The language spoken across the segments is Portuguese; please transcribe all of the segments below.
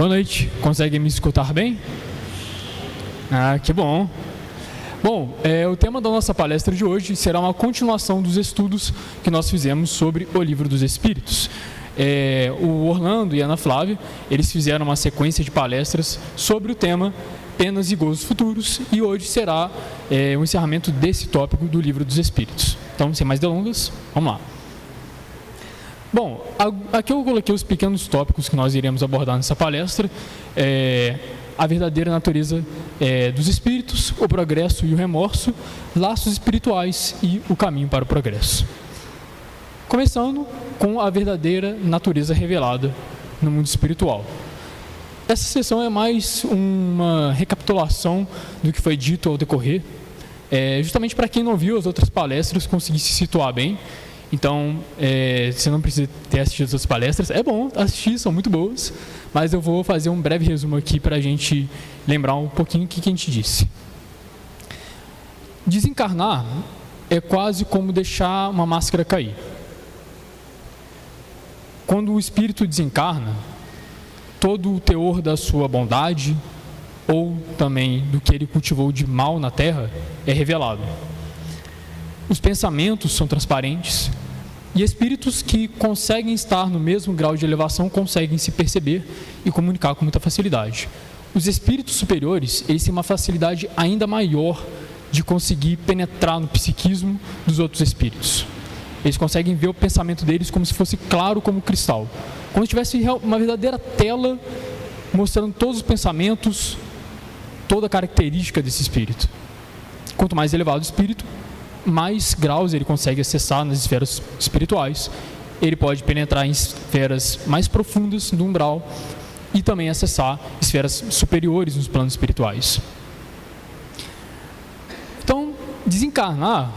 Boa noite, conseguem me escutar bem? Ah, que bom. Bom, o tema da nossa palestra de hoje será uma continuação dos estudos que nós fizemos sobre o Livro dos Espíritos. O Orlando e a Ana Flávia, eles fizeram uma sequência de palestras sobre o tema Penas e Gozos Futuros, e hoje será o encerramento desse tópico do Livro dos Espíritos. Então, sem mais delongas, vamos lá. Bom, aqui eu coloquei os pequenos tópicos que nós iremos abordar nessa palestra. A verdadeira natureza dos espíritos, o progresso e o remorso, laços espirituais e o caminho para o progresso. Começando com a verdadeira natureza revelada no mundo espiritual. Essa sessão é mais uma recapitulação do que foi dito ao decorrer, justamente para quem não viu as outras palestras conseguir se situar bem. Então, você não precisa ter assistido as outras palestras. É bom assistir, são muito boas, mas eu vou fazer um breve resumo aqui para a gente lembrar um pouquinho o que a gente disse. Desencarnar é quase como deixar uma máscara cair. Quando o espírito desencarna, todo o teor da sua bondade, ou também do que ele cultivou de mal na Terra, é revelado. Os pensamentos são transparentes e espíritos que conseguem estar no mesmo grau de elevação conseguem se perceber e comunicar com muita facilidade. Os espíritos superiores, eles têm uma facilidade ainda maior de conseguir penetrar no psiquismo dos outros espíritos. Eles conseguem ver o pensamento deles como se fosse claro como cristal, como se tivesse uma verdadeira tela mostrando todos os pensamentos, toda a característica desse espírito. Quanto mais elevado o espírito, mais graus ele consegue acessar nas esferas espirituais. Ele pode penetrar em esferas mais profundas do umbral e também acessar esferas superiores nos planos espirituais. Então, desencarnar,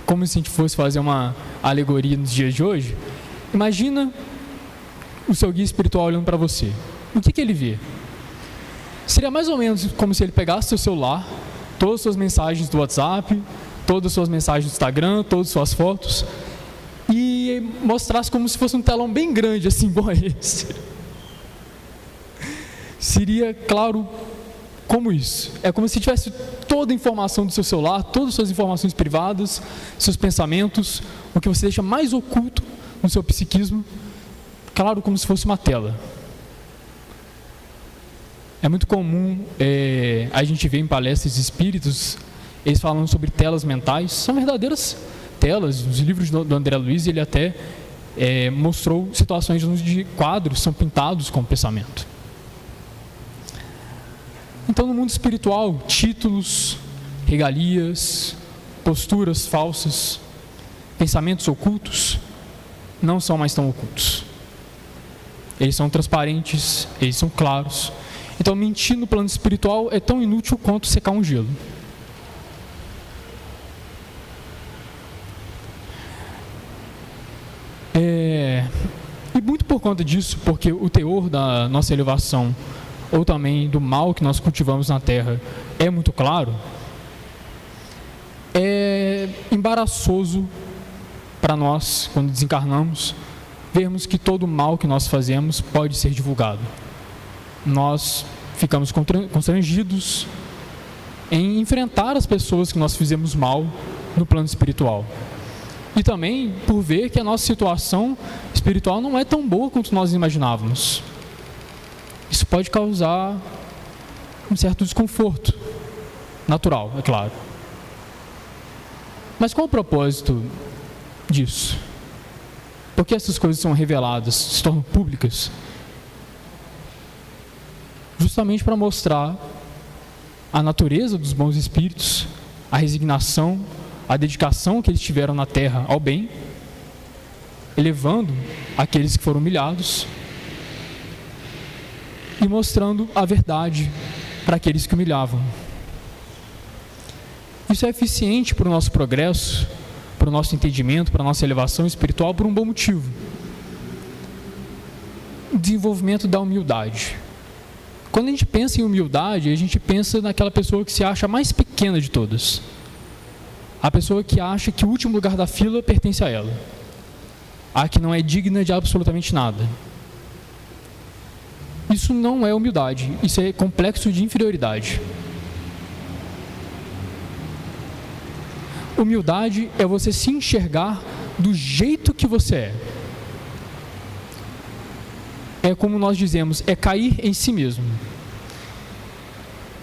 como se a gente fosse fazer uma alegoria nos dias de hoje, imagina o seu guia espiritual olhando para você. O que ele vê? Seria mais ou menos como se ele pegasse seu celular, todas as suas mensagens do WhatsApp, todas as suas mensagens do Instagram, todas as suas fotos, e mostrasse como se fosse um telão bem grande, assim, igual a esse. Seria claro como isso. É como se tivesse toda a informação do seu celular, todas as suas informações privadas, seus pensamentos, o que você deixa mais oculto no seu psiquismo, claro como se fosse uma tela. É muito comum a gente ver em palestras de espíritos, eles falam sobre telas mentais, são verdadeiras telas. Nos livros do André Luiz, ele até mostrou situações onde quadros são pintados com o pensamento. Então, no mundo espiritual, títulos, regalias, posturas falsas, pensamentos ocultos, não são mais tão ocultos. Eles são transparentes, eles são claros. Então, mentir no plano espiritual é tão inútil quanto secar um gelo. E muito por conta disso, porque o teor da nossa elevação, ou também do mal que nós cultivamos na Terra, é muito claro, é embaraçoso para nós, quando desencarnamos, vermos que todo o mal que nós fazemos pode ser divulgado. Nós ficamos constrangidos em enfrentar as pessoas que nós fizemos mal no plano espiritual. E também por ver que a nossa situação espiritual não é tão boa quanto nós imaginávamos. Isso pode causar um certo desconforto, natural, é claro. Mas qual o propósito disso? Por que essas coisas são reveladas, se tornam públicas? Justamente para mostrar a natureza dos bons espíritos, a resignação, a dedicação que eles tiveram na Terra ao bem, elevando aqueles que foram humilhados e mostrando a verdade para aqueles que humilhavam. Isso é eficiente para o nosso progresso, para o nosso entendimento, para a nossa elevação espiritual, por um bom motivo: o desenvolvimento da humildade. Quando a gente pensa em humildade, a gente pensa naquela pessoa que se acha a mais pequena de todas. A pessoa que acha que o último lugar da fila pertence a ela. A que não é digna de absolutamente nada. Isso não é humildade, isso é complexo de inferioridade. Humildade é você se enxergar do jeito que você é. É como nós dizemos, é cair em si mesmo.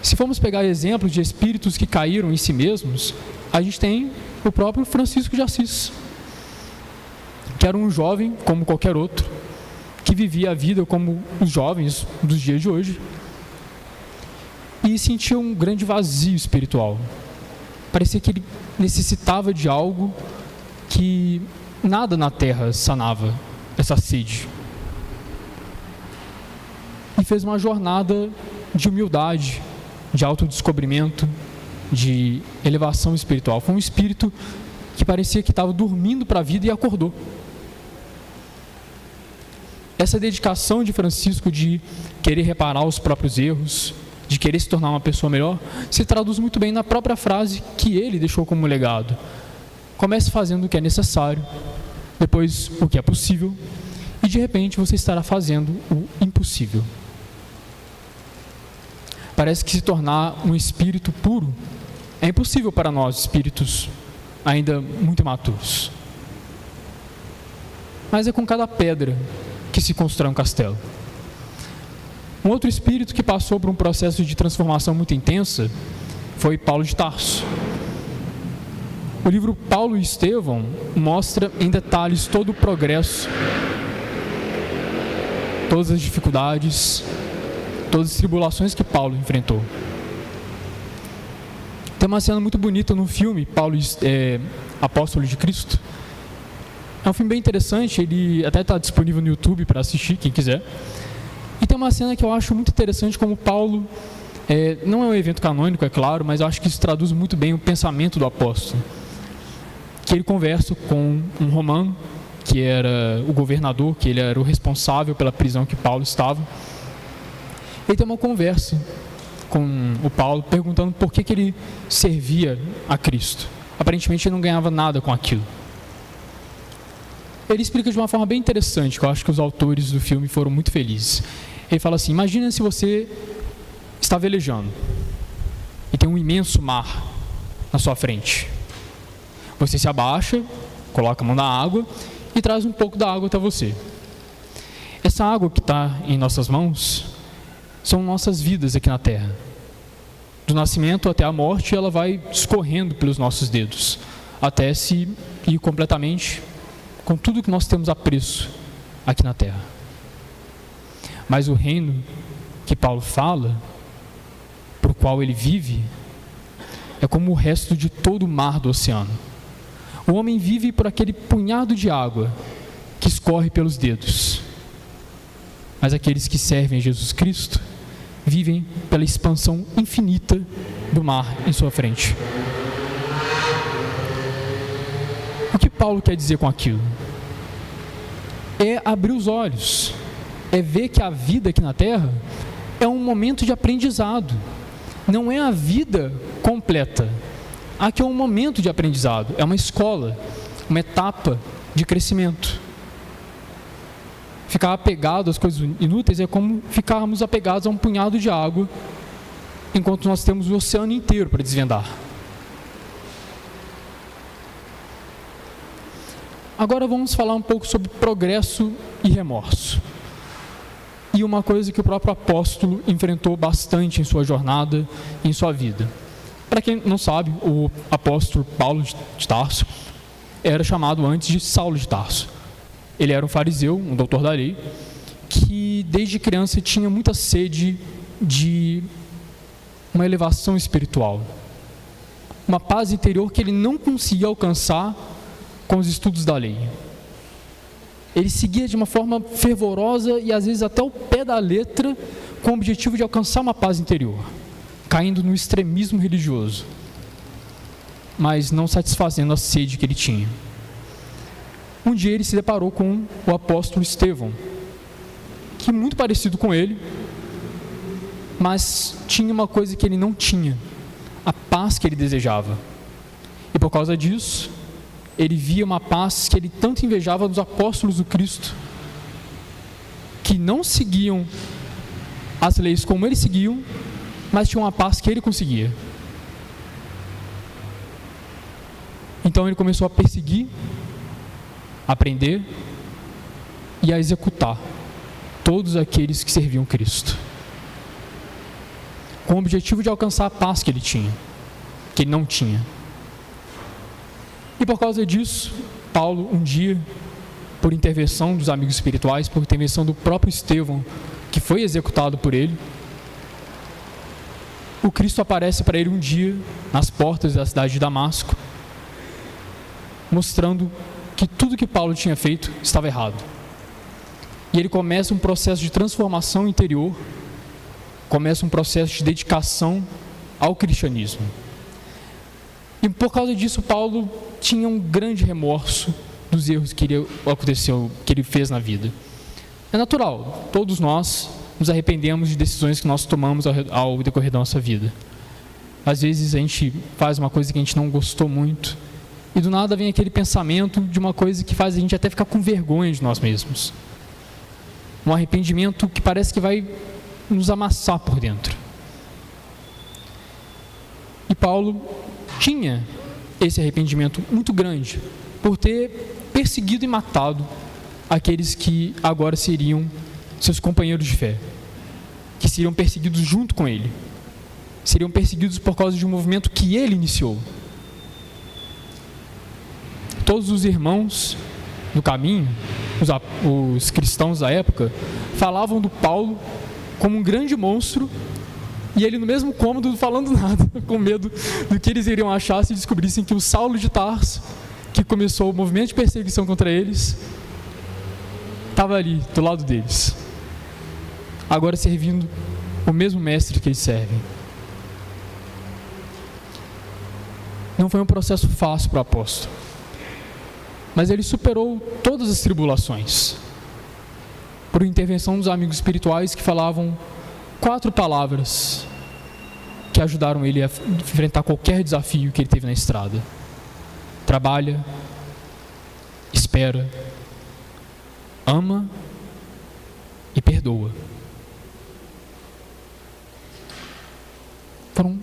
Se formos pegar exemplos de espíritos que caíram em si mesmos, a gente tem o próprio Francisco de Assis, que era um jovem como qualquer outro, que vivia a vida como os jovens dos dias de hoje, e sentia um grande vazio espiritual. Parecia que ele necessitava de algo que nada na terra sanava essa sede. E fez uma jornada de humildade, de autodescobrimento, de elevação espiritual. Foi um espírito que parecia que estava dormindo para a vida e acordou. Essa dedicação de Francisco de querer reparar os próprios erros, de querer se tornar uma pessoa melhor, se traduz muito bem na própria frase que ele deixou como legado. Comece fazendo o que é necessário, depois o que é possível, e de repente você estará fazendo o impossível. Parece que se tornar um espírito puro é impossível para nós, espíritos ainda muito imaturos. Mas é com cada pedra que se constrói um castelo. Um outro espírito que passou por um processo de transformação muito intensa foi Paulo de Tarso. O livro Paulo e Estevão mostra em detalhes todo o progresso, todas as dificuldades, todas as tribulações que Paulo enfrentou. Tem uma cena muito bonita no filme Paulo, Apóstolo de Cristo. É um filme bem interessante, ele até está disponível no YouTube para assistir, quem quiser. E tem uma cena que eu acho muito interessante, como Paulo, não é um evento canônico, é claro, mas eu acho que isso traduz muito bem o pensamento do apóstolo. Que ele conversa com um romano, que era o governador, que ele era o responsável pela prisão que Paulo estava. Ele tem uma conversa com o Paulo, perguntando por que ele servia a Cristo. Aparentemente ele não ganhava nada com aquilo. Ele explica de uma forma bem interessante, que eu acho que os autores do filme foram muito felizes. Ele fala assim: imagina se você está velejando e tem um imenso mar na sua frente. Você se abaixa, coloca a mão na água e traz um pouco da água até você. Essa água que está em nossas mãos são nossas vidas aqui na Terra. Do nascimento até a morte, ela vai escorrendo pelos nossos dedos, até se ir completamente com tudo que nós temos apreço aqui na Terra. Mas o reino que Paulo fala, para o qual ele vive, é como o resto de todo o mar do oceano. O homem vive por aquele punhado de água que escorre pelos dedos. Mas aqueles que servem a Jesus Cristo vivem pela expansão infinita do mar em sua frente. O que Paulo quer dizer com aquilo? É abrir os olhos, é ver que a vida aqui na Terra é um momento de aprendizado, não é a vida completa. Aqui é um momento de aprendizado, é uma escola, uma etapa de crescimento. Ficar apegado às coisas inúteis é como ficarmos apegados a um punhado de água, enquanto nós temos o oceano inteiro para desvendar. Agora vamos falar um pouco sobre progresso e remorso. E uma coisa que o próprio apóstolo enfrentou bastante em sua jornada e em sua vida. Para quem não sabe, o apóstolo Paulo de Tarso era chamado antes de Saulo de Tarso. Ele era um fariseu, um doutor da lei, que desde criança tinha muita sede de uma elevação espiritual, uma paz interior que ele não conseguia alcançar com os estudos da lei. Ele seguia de uma forma fervorosa e às vezes até o pé da letra, com o objetivo de alcançar uma paz interior, caindo no extremismo religioso, mas não satisfazendo a sede que ele tinha. Um dia ele se deparou com o apóstolo Estevão, que é muito parecido com ele, mas tinha uma coisa que ele não tinha, a paz que ele desejava. E por causa disso, ele via uma paz que ele tanto invejava dos apóstolos do Cristo, que não seguiam as leis como eles seguiam, mas tinham uma paz que ele conseguia. Então ele começou a perseguir, a prender e a executar todos aqueles que serviam Cristo, com o objetivo de alcançar a paz que ele tinha, que ele não tinha. E por causa disso, Paulo, um dia, por intervenção dos amigos espirituais, por intervenção do próprio Estevão, que foi executado por ele, o Cristo aparece para ele um dia nas portas da cidade de Damasco, mostrando que tudo que Paulo tinha feito estava errado. E ele começa um processo de transformação interior, começa um processo de dedicação ao cristianismo. E por causa disso, Paulo tinha um grande remorso dos erros que ele fez na vida. É natural, todos nós nos arrependemos de decisões que nós tomamos ao decorrer da nossa vida. Às vezes a gente faz uma coisa que a gente não gostou muito, e do nada vem aquele pensamento de uma coisa que faz a gente até ficar com vergonha de nós mesmos. Um arrependimento que parece que vai nos amassar por dentro. E Paulo tinha esse arrependimento muito grande por ter perseguido e matado aqueles que agora seriam seus companheiros de fé, que seriam perseguidos junto com ele, seriam perseguidos por causa de um movimento que ele iniciou. Todos os irmãos do caminho, os cristãos da época, falavam do Paulo como um grande monstro, e ele no mesmo cômodo não falando nada, com medo do que eles iriam achar se descobrissem que o Saulo de Tarso, que começou o movimento de perseguição contra eles, estava ali, do lado deles, agora servindo o mesmo mestre que eles servem. Não foi um processo fácil para o apóstolo, mas ele superou todas as tribulações, por intervenção dos amigos espirituais que falavam 4 palavras que ajudaram ele a enfrentar qualquer desafio que ele teve na estrada: trabalha, espera, ama e perdoa. Foram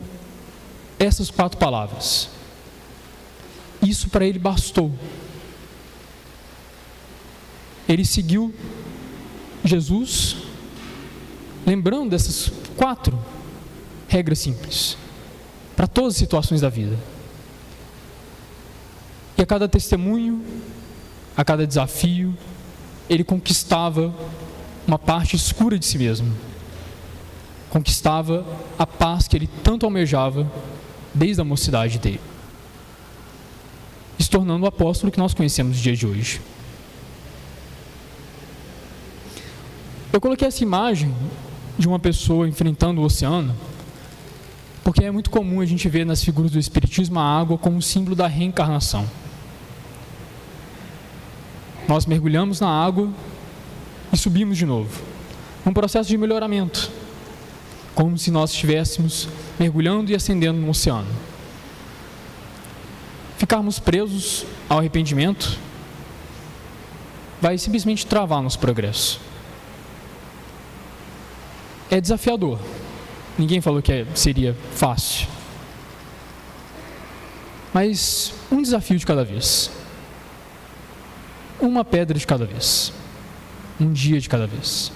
essas 4 palavras. Isso para ele bastou. Ele seguiu Jesus, lembrando dessas 4 regras simples, para todas as situações da vida. E a cada testemunho, a cada desafio, ele conquistava uma parte escura de si mesmo, conquistava a paz que ele tanto almejava desde a mocidade dele, se tornando o apóstolo que nós conhecemos no dia de hoje. Eu coloquei essa imagem de uma pessoa enfrentando o oceano, porque é muito comum a gente ver nas figuras do Espiritismo a água como símbolo da reencarnação. Nós mergulhamos na água e subimos de novo, um processo de melhoramento, como se nós estivéssemos mergulhando e ascendendo no oceano. Ficarmos presos ao arrependimento vai simplesmente travar nosso progresso. É desafiador. Ninguém falou que seria fácil. Mas um desafio de cada vez. Uma pedra de cada vez. Um dia de cada vez.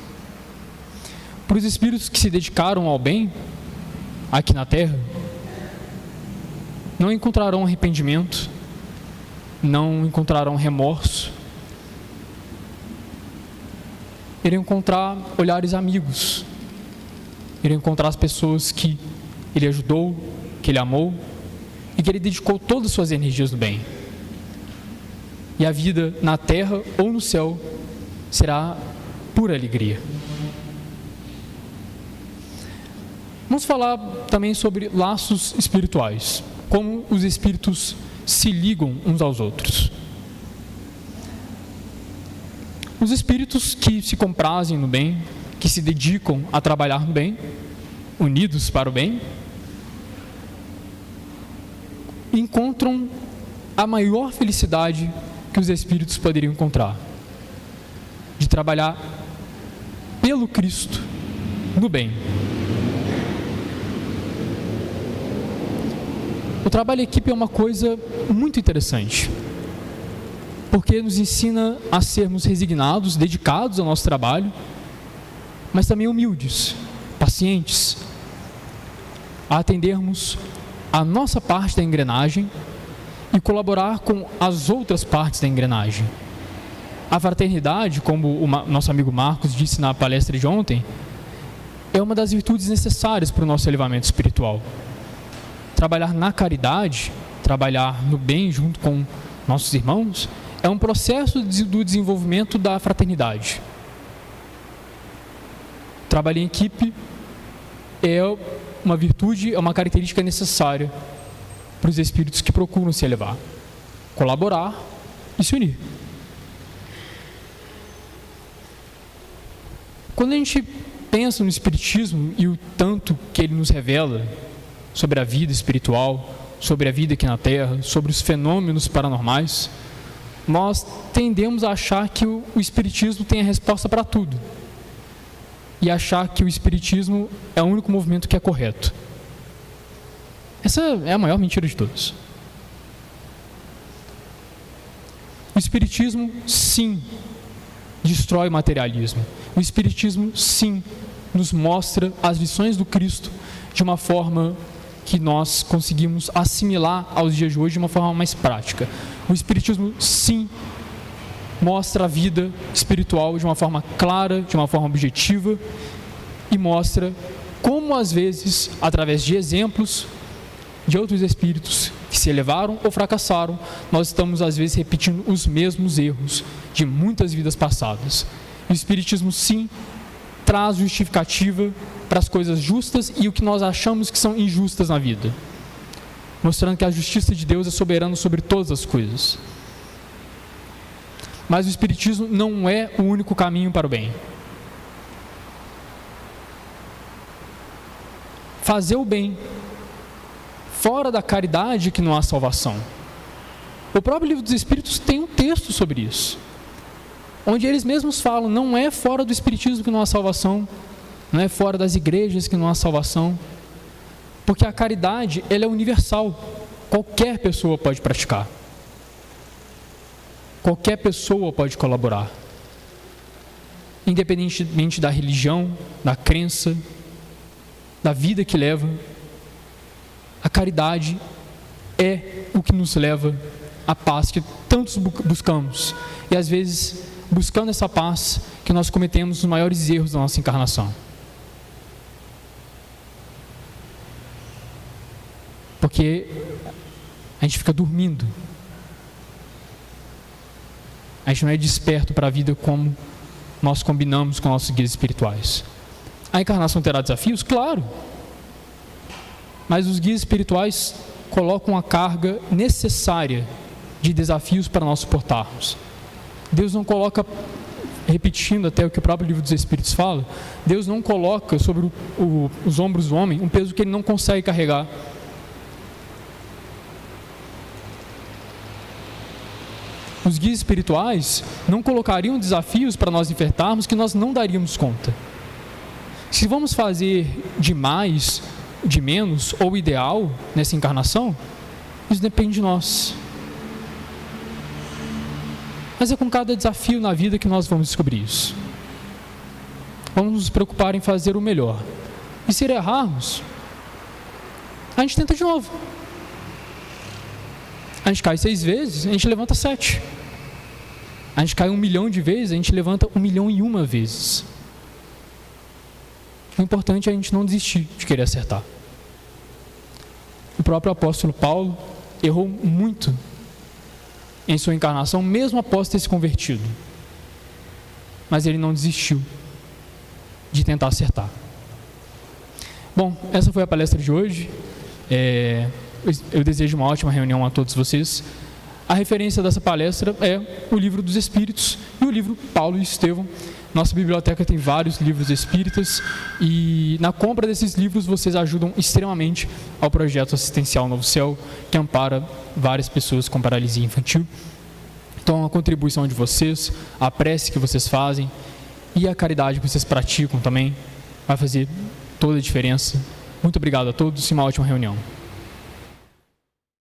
Para os espíritos que se dedicaram ao bem, aqui na Terra, não encontrarão arrependimento, não encontrarão remorso. Irão encontrar olhares amigos. Ele encontrar as pessoas que ele ajudou, que ele amou e que ele dedicou todas as suas energias no bem. E a vida na terra ou no céu será pura alegria. Vamos falar também sobre laços espirituais, como os espíritos se ligam uns aos outros. Os espíritos que se comprazem no bem, que se dedicam a trabalhar no bem, unidos para o bem, encontram a maior felicidade que os espíritos poderiam encontrar, de trabalhar pelo Cristo no bem. O trabalho em equipe é uma coisa muito interessante, porque nos ensina a sermos resignados, dedicados ao nosso trabalho, mas também humildes, pacientes, a atendermos a nossa parte da engrenagem e colaborar com as outras partes da engrenagem. A fraternidade, como o nosso amigo Marcos disse na palestra de ontem, é uma das virtudes necessárias para o nosso elevamento espiritual. Trabalhar na caridade, trabalhar no bem junto com nossos irmãos, é um processo do desenvolvimento da fraternidade. Trabalhar em equipe é uma virtude, é uma característica necessária para os espíritos que procuram se elevar, colaborar e se unir. Quando a gente pensa no Espiritismo e o tanto que ele nos revela sobre a vida espiritual, sobre a vida aqui na Terra, sobre os fenômenos paranormais, nós tendemos a achar que o Espiritismo tem a resposta para tudo e achar que o Espiritismo é o único movimento que é correto. Essa é a maior mentira de todas. O Espiritismo, sim, destrói o materialismo. O Espiritismo, sim, nos mostra as lições do Cristo de uma forma que nós conseguimos assimilar aos dias de hoje de uma forma mais prática. O Espiritismo, sim, mostra a vida espiritual de uma forma clara, de uma forma objetiva e mostra como, às vezes, através de exemplos de outros espíritos que se elevaram ou fracassaram, nós estamos, às vezes, repetindo os mesmos erros de muitas vidas passadas. O Espiritismo, sim, traz justificativa para as coisas justas e o que nós achamos que são injustas na vida, mostrando que a justiça de Deus é soberana sobre todas as coisas. Mas o Espiritismo não é o único caminho para o bem. Fazer o bem fora da caridade que não há salvação. O próprio Livro dos Espíritos tem um texto sobre isso, onde eles mesmos falam, não é fora do Espiritismo que não há salvação, não é fora das igrejas que não há salvação, porque a caridade, ela é universal, qualquer pessoa pode praticar, qualquer pessoa pode colaborar, independentemente da religião, da crença, da vida que leva. A caridade é o que nos leva à paz que tantos buscamos, e às vezes, buscando essa paz, que nós cometemos os maiores erros da nossa encarnação. Porque a gente fica dormindo. A gente não é desperto para a vida como nós combinamos com nossos guias espirituais. A encarnação terá desafios? Claro. Mas os guias espirituais colocam a carga necessária de desafios para nós suportarmos. Deus não coloca, repetindo até o que o próprio Livro dos Espíritos fala, Deus não coloca sobre os ombros do homem um peso que ele não consegue carregar. Os guias espirituais não colocariam desafios para nós enfrentarmos que nós não daríamos conta. Se vamos fazer de mais, de menos ou ideal nessa encarnação, isso depende de nós. Mas é com cada desafio na vida que nós vamos descobrir isso. Vamos nos preocupar em fazer o melhor. E se errarmos, a gente tenta de novo. A gente cai 6 vezes, a gente levanta 7. A gente cai 1 milhão de vezes, a gente levanta 1.000.001 vezes. O importante é a gente não desistir de querer acertar. O próprio apóstolo Paulo errou muito em sua encarnação, mesmo após ter se convertido. Mas ele não desistiu de tentar acertar. Bom, essa foi a palestra de hoje. Eu desejo uma ótima reunião a todos vocês. A referência dessa palestra é o Livro dos Espíritos e o livro Paulo e Estevão. Nossa biblioteca tem vários livros espíritas e na compra desses livros vocês ajudam extremamente ao projeto assistencial Novo Céu, que ampara várias pessoas com paralisia infantil. Então a contribuição de vocês, a prece que vocês fazem e a caridade que vocês praticam também vai fazer toda a diferença. Muito obrigado a todos e uma ótima reunião.